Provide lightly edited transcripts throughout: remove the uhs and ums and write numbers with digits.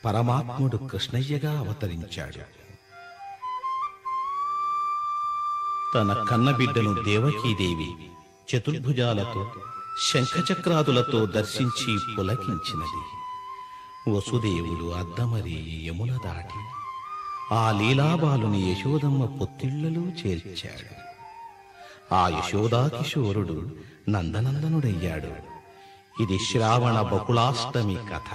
పరమాత్ముడు కృష్ణయ్యగా అవతరించాడు. తన కన్నబిడ్డను దేవకీదేవి చతుర్భుజాలతో శంఖచక్రాదులతో దర్శించి పులకించినది. వసుదేవుడు అద్దమరి యమున దాటి ఆ లీలాబాలుని యశోదమ్మ పొత్తిళ్లలో చేర్చాడు. ఆ యశోదాకిశోరుడు నందనందనుడయ్యాడు. ఇది శ్రావణ బహుళాష్టమి కథ.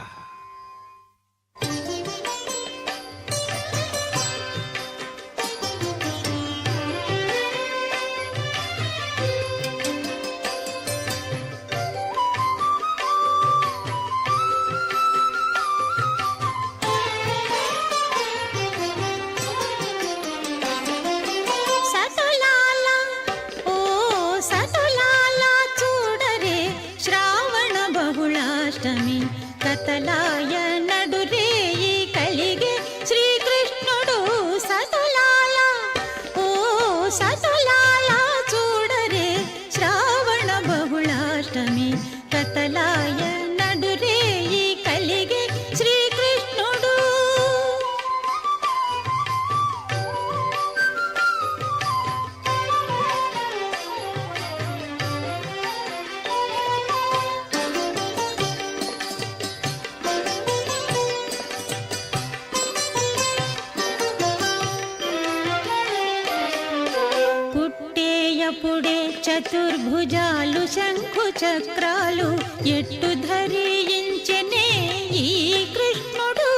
కతలాయ నడురేయి కలిగే శ్రీకృష్ణుడు సతులాల ఓ సతులాల చూడరే శ్రావణ బహుళాష్టమి కతలాయ నడురేయి కలిగే శ్రీకృష్ణుడు. పుట్టే చతుర్భుజాలు శంఖు చక్రాలు ఎట్టు ధరించెనే ఈ కృష్ణుడు.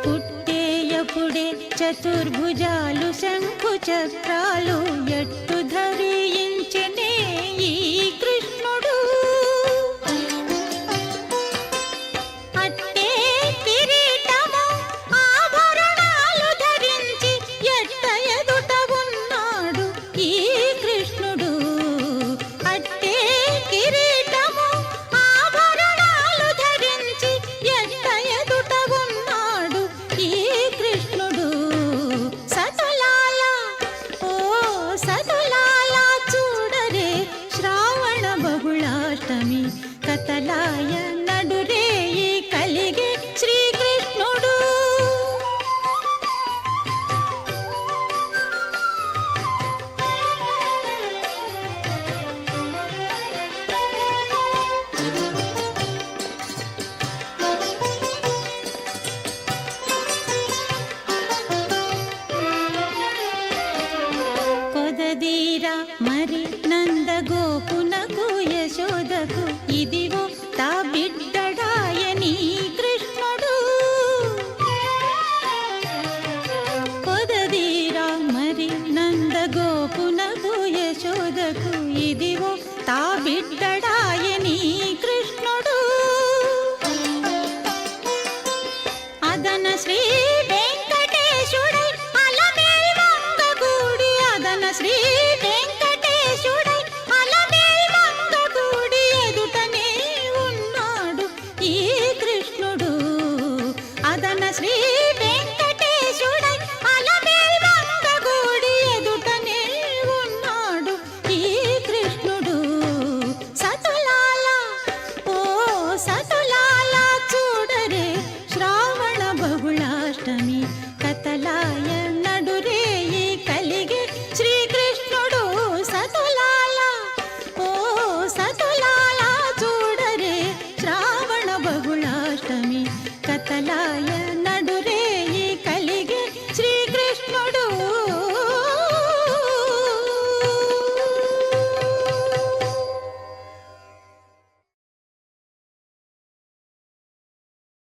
పుట్టేయపుడే చతుర్భుజాలు శంఖు చక్రాలు ఎట్టు